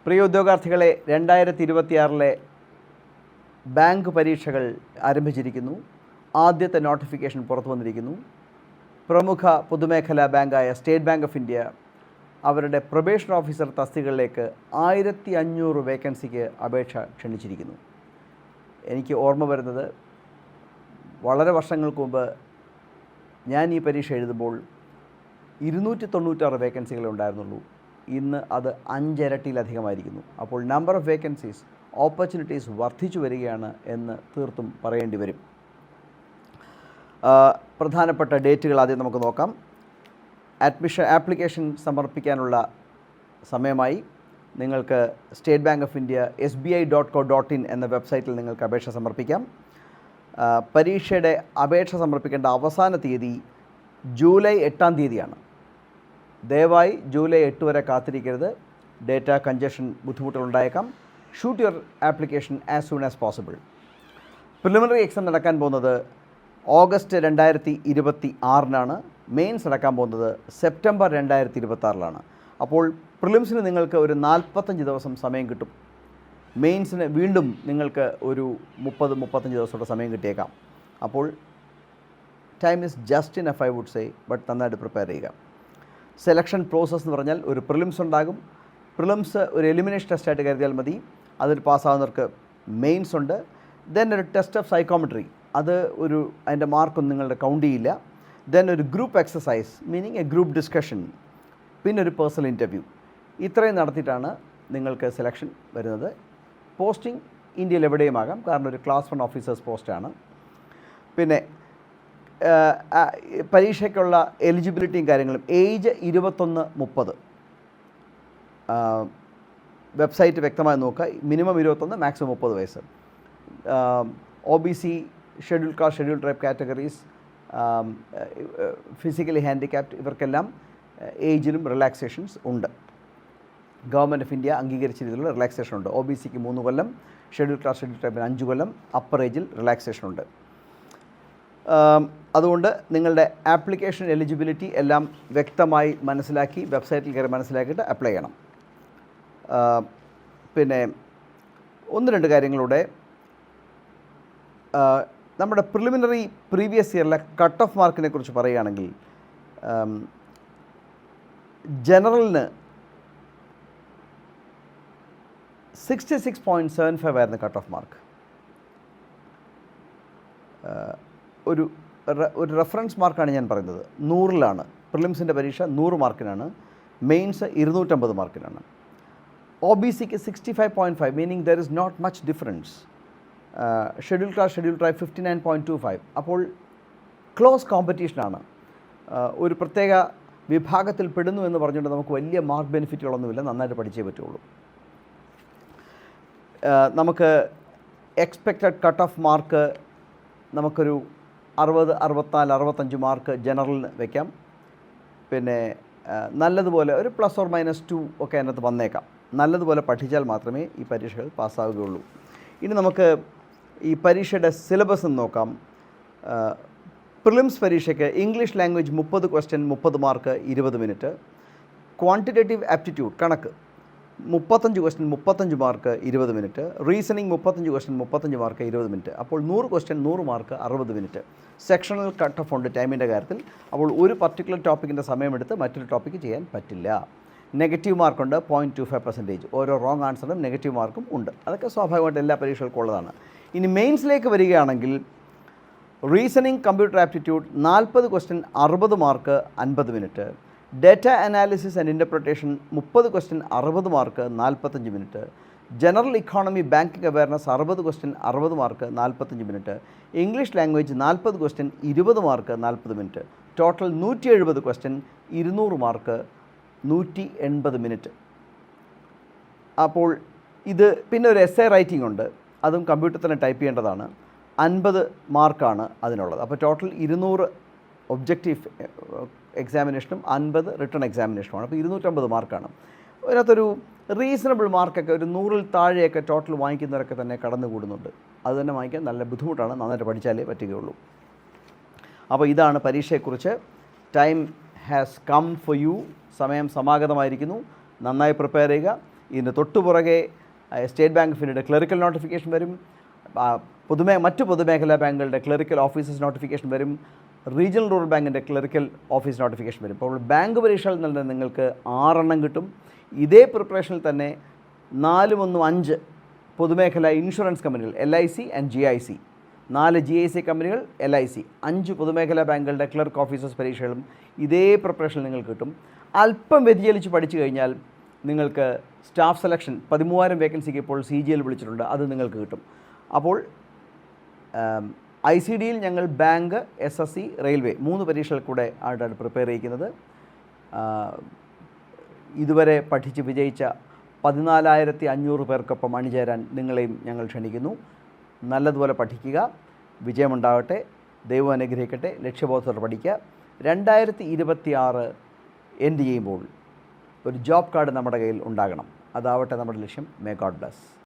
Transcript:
പ്രിയ ഉദ്യോഗാർത്ഥികളെ, 2026 bank പരീക്ഷകൾ ആരംഭിച്ചിരിക്കുന്നു. ആദ്യത്തെ നോട്ടിഫിക്കേഷൻ പുറത്തു വന്നിരിക്കുന്നു. പ്രമുഖ പൊതുമേഖലാ ബാങ്കായ സ്റ്റേറ്റ് ബാങ്ക് ഓഫ് ഇന്ത്യ അവരുടെ പ്രൊബേഷൻ ഓഫീസർ തസ്തികകളിലേക്ക് 1500 വേക്കൻസിക്ക് അപേക്ഷ ക്ഷണിച്ചിരിക്കുന്നു. എനിക്ക് ഓർമ്മ വരുന്നത്, വളരെ വർഷങ്ങൾക്ക് മുമ്പ് ഞാൻ ഈ പരീക്ഷ എഴുതുമ്പോൾ 296 വേക്കൻസികളെ ഉണ്ടായിരുന്നുള്ളൂ. ഇന്ന് അത് 5 ഇരട്ടിയിലധികമായിരിക്കുന്നു. അപ്പോൾ നമ്പർ ഓഫ് വേക്കൻസീസ്, ഓപ്പർച്യൂണിറ്റീസ് വർദ്ധിച്ചു വരികയാണ് എന്ന് തീർത്തും പറയേണ്ടി വരും. പ്രധാനപ്പെട്ട ഡേറ്റുകൾ ആദ്യം നമുക്ക് നോക്കാം. ആപ്ലിക്കേഷൻ സമർപ്പിക്കാനുള്ള സമയമായി. നിങ്ങൾക്ക് state Bank of India sbi.co.in എന്ന വെബ്സൈറ്റിൽ നിങ്ങൾക്ക് അപേക്ഷ സമർപ്പിക്കാം. പരീക്ഷയുടെ അപേക്ഷ സമർപ്പിക്കേണ്ട അവസാന തീയതി ജൂലൈ 8-ാം തീയതിയാണ്. ദയവായി ജൂലൈ 8 വരെ കാത്തിരിക്കരുത്. ഡേറ്റ കൺജഷൻ ബുദ്ധിമുട്ടുകളുണ്ടായേക്കാം. Shoot your application as soon as possible. Preliminary exam നടക്കാൻ പോകുന്നത് ഓഗസ്റ്റ് 2026-നാണ്. മെയിൻസ് നടക്കാൻ പോകുന്നത് സെപ്റ്റംബർ 2026-ലാണ്. അപ്പോൾ പ്രിലിംസിന് നിങ്ങൾക്ക് ഒരു 45 ദിവസം സമയം കിട്ടും. മെയിൻസിന് വീണ്ടും നിങ്ങൾക്ക് ഒരു 30-35 ദിവസത്തോടെ സമയം കിട്ടിയേക്കാം. അപ്പോൾ time is just enough, I would say. But നന്നായിട്ട് പ്രിപ്പയർ ചെയ്യുക. സെലക്ഷൻ പ്രോസസ്സ് എന്ന് പറഞ്ഞാൽ ഒരു പ്രിലിംസ് ഉണ്ടാകും. പ്രിലിംസ് ഒരു എലിമിനേഷൻ ടെസ്റ്റായിട്ട് കരുതിയാൽ മതി. അതിൽ പാസ്സാകുന്നവർക്ക് മെയിൻസ് ഉണ്ട്. ദെൻ ഒരു ടെസ്റ്റ് ഓഫ് സൈക്കോമെട്രി, അത് അതിൻ്റെ മാർക്കൊന്നും നിങ്ങളുടെ കൗണ്ട് ചെയ്യില്ല. ദെൻ ഒരു group exercise, meaning A group discussion, പിന്നെ ഒരു പേഴ്സണൽ ഇൻ്റർവ്യൂ. ഇത്രയും നടത്തിയിട്ടാണ് നിങ്ങൾക്ക് സെലക്ഷൻ വരുന്നത്. പോസ്റ്റിംഗ് ഇന്ത്യയിൽ എവിടെയുമാകാം, കാരണം ഒരു ക്ലാസ് 1 ഓഫീസേഴ്സ് പോസ്റ്റാണ്. പിന്നെ പരീക്ഷയ്ക്കുള്ള എലിജിബിലിറ്റിയും കാര്യങ്ങളും. ഏജ് 21-30. വെബ്സൈറ്റ് വ്യക്തമായി നോക്കുക. മിനിമം 21, മാക്സിമം 30 വയസ്സ്. OBC, schedule caste, schedule tribe categories, physically handicapped, ഇവർക്കെല്ലാം ഏജിലും റിലാക്സേഷൻസ് ഉണ്ട്. ഗവൺമെൻറ് ഓഫ് ഇന്ത്യ അംഗീകരിച്ച രീതിയിലുള്ള റിലാക്സേഷൻ ഉണ്ട്. OBCക്ക് 3 കൊല്ലം, ഷെഡ്യൂൾ കാസ്റ്റ്, ഷെഡ്യൂൾ ട്രൈബിന് 5 കൊല്ലം, അപ്പർ ഏജിൽ റിലാക്സേഷൻ ഉണ്ട്. അതുകൊണ്ട് നിങ്ങളുടെ ആപ്ലിക്കേഷൻ എലിജിബിലിറ്റി എല്ലാം വ്യക്തമായി മനസ്സിലാക്കി വെബ്സൈറ്റിൽ കയറി മനസ്സിലാക്കിയിട്ട് അപ്ലൈ ചെയ്യണം. പിന്നെ 1-2 കാര്യങ്ങളുടെ നമ്മുടെ പ്രിലിമിനറി പ്രീവിയസ് ഇയറിലെ കട്ട് ഓഫ് മാർക്കിനെ കുറിച്ച് പറയുകയാണെങ്കിൽ, ജനറലിന് 66.75 ആയിരുന്നു കട്ട് ഓഫ് മാർക്ക്. ഒരു റെഫറൻസ് മാർക്കാണ് ഞാൻ പറയുന്നത്. 100-ലാണ്. പ്രിലിംസിൻ്റെ പരീക്ഷ 100 മാർക്കിനാണ്. മെയിൻസ് 250 മാർക്കിനാണ്. OBCക്ക് 65.5, meaning there is not much difference. Schedule caste, schedule tribe 59.25. അപ്പോൾ ക്ലോസ് കോമ്പറ്റീഷനാണ്. ഒരു പ്രത്യേക വിഭാഗത്തിൽ പെടുന്നു എന്ന് പറഞ്ഞുകൊണ്ട് നമുക്ക് വലിയ മാർക്ക് ബെനിഫിറ്റുകളൊന്നുമില്ല. നന്നായിട്ട് പഠിച്ചേ പറ്റുള്ളൂ. നമുക്ക് എക്സ്പെക്റ്റഡ് കട്ട് ഓഫ് മാർക്ക് നമുക്കൊരു 60, 64, 65 മാർക്ക് ജനറലിന് വയ്ക്കാം. പിന്നെ നല്ലതുപോലെ ഒരു +or-2 ഒക്കെ അതിനകത്ത് വന്നേക്കാം. നല്ലതുപോലെ പഠിച്ചാൽ മാത്രമേ ഈ പരീക്ഷകൾ പാസ്സാവുകയുള്ളൂ. ഇനി നമുക്ക് ഈ പരീക്ഷയുടെ സിലബസ് ഒന്ന് നോക്കാം. പ്രിലിംസ് പരീക്ഷയ്ക്ക് English language 30 question, 30 mark, 20 minute. Quantitative aptitude, കണക്ക് 35 question, 35 mark, 20 minute. Reasoning 35 question, 35 mark, 20 minute. അപ്പോൾ 100 question, 100 mark, 60 minute. Sectional cut off ഉണ്ട് ടൈമിൻ്റെ കാര്യത്തിൽ. അപ്പോൾ ഒരു പർട്ടിക്കുലർ ടോപ്പിക്കിൻ്റെ സമയമെടുത്ത് മറ്റൊരു ടോപ്പിക്ക് ചെയ്യാൻ പറ്റില്ല. നെഗറ്റീവ് മാർക്കുണ്ട് 0.25%. ഓരോ റോങ് ആൻസറിനും നെഗറ്റീവ് മാർക്കും ഉണ്ട്. അതൊക്കെ സ്വാഭാവികമായിട്ട് എല്ലാ പരീക്ഷകൾക്കും ഉള്ളതാണ്. ഇനി മെയിൻസിലേക്ക് വരികയാണെങ്കിൽ, reasoning, computer aptitude 40 question, 60 mark, 50 minute. Data analysis and interpretation 30 question, 60 mark, 45 minute. General economy, banking awareness 60 question, 60 mark, 45 minute. English language 40 question, 20 mark, 40 minute. Total 170 question, 200 mark, 180 minute. അപ്പോൾ ഇത് പിന്നെ ഒരു എസ്സേ റൈറ്റിംഗ് ഉണ്ട്. അതും കമ്പ്യൂട്ടറിൽ തന്നെ type ചെയ്യേണ്ടതാണ്. 50 മാർക്കാണ് അതിനുള്ളത്. അപ്പോൾ ടോട്ടൽ 200 ഒബ്ജക്റ്റീവ് എക്സാമിനേഷനും 50 റിട്ടൺ എക്സാമിനേഷനുമാണ്. അപ്പോൾ 250 മാർക്കാണ്. അതിനകത്തൊരു റീസണബിൾ മാർക്കൊക്കെ ഒരു 100-ൽ താഴെയൊക്കെ ടോട്ടൽ വാങ്ങിക്കുന്നവരൊക്കെ തന്നെ കടന്നുകൂടുന്നുണ്ട്. അത് തന്നെ വാങ്ങിക്കാൻ നല്ല ബുദ്ധിമുട്ടാണ്. നന്നായിട്ട് പഠിച്ചാലേ പറ്റുകയുള്ളൂ. അപ്പോൾ ഇതാണ് പരീക്ഷയെക്കുറിച്ച്. Time has come for you. സമയം സമാഗതമായിരിക്കുന്നു. നന്നായി പ്രിപ്പയർ ചെയ്യുക. ഇതിന് തൊട്ടുപുറകെ സ്റ്റേറ്റ് ബാങ്ക് ഓഫ് ഇന്ത്യയുടെ ക്ലറിക്കൽ നോട്ടിഫിക്കേഷൻ വരും. മറ്റ് പൊതുമേഖലാ ബാങ്കുകളുടെ ക്ലറിക്കൽ ഓഫീസേഴ്സ് നോട്ടിഫിക്കേഷൻ വരും. റീജിയണൽ റൂറൽ ബാങ്കിൻ്റെ ക്ലറിക്കൽ ഓഫീസ് നോട്ടിഫിക്കേഷൻ വരും. അപ്പോൾ ബാങ്ക് പരീക്ഷകളിൽ നിന്ന് നിങ്ങൾക്ക് 6 എണ്ണം കിട്ടും. ഇതേ പ്രിപ്പറേഷനിൽ തന്നെ 4-1-5 പൊതുമേഖലാ ഇൻഷുറൻസ് കമ്പനികൾ LIC ആൻഡ് GIC, 4 GIC കമ്പനികൾ, LIC, 5 പൊതുമേഖലാ ബാങ്കുകളുടെ ക്ലർക്ക് ഓഫീസേഴ്സ് പരീക്ഷകളും ഇതേ പ്രിപ്പറേഷനിൽ നിങ്ങൾക്ക് കിട്ടും. അല്പം വ്യതിചലിച്ച് പഠിച്ചു കഴിഞ്ഞാൽ നിങ്ങൾക്ക് സ്റ്റാഫ് സെലക്ഷൻ 13,000 വേക്കൻസിക്ക് ഇപ്പോൾ CGL വിളിച്ചിട്ടുണ്ട്, അത് നിങ്ങൾക്ക് കിട്ടും. അപ്പോൾ ICDയിൽ ഞങ്ങൾ ബാങ്ക്, SSC, റെയിൽവേ 3 പരീക്ഷകൾ കൂടെ ആയിട്ടാണ് പ്രിപ്പയർ ചെയ്യിക്കുന്നത്. ഇതുവരെ പഠിച്ച് വിജയിച്ച 14,500 പേർക്കൊപ്പം അണിചേരാൻ നിങ്ങളെയും ഞങ്ങൾ ക്ഷണിക്കുന്നു. നല്ലതുപോലെ പഠിക്കുക, വിജയമുണ്ടാകട്ടെ, ദൈവം അനുഗ്രഹിക്കട്ടെ, ലക്ഷ്യബോധത്തോടെ പഠിക്കുക. 2026 എൻഡ് ചെയ്യുമ്പോൾ ഒരു ജോബ് കാർഡ് നമ്മുടെ കയ്യിൽ ഉണ്ടാകണം. അതാവട്ടെ നമ്മുടെ ലക്ഷ്യം. May God bless.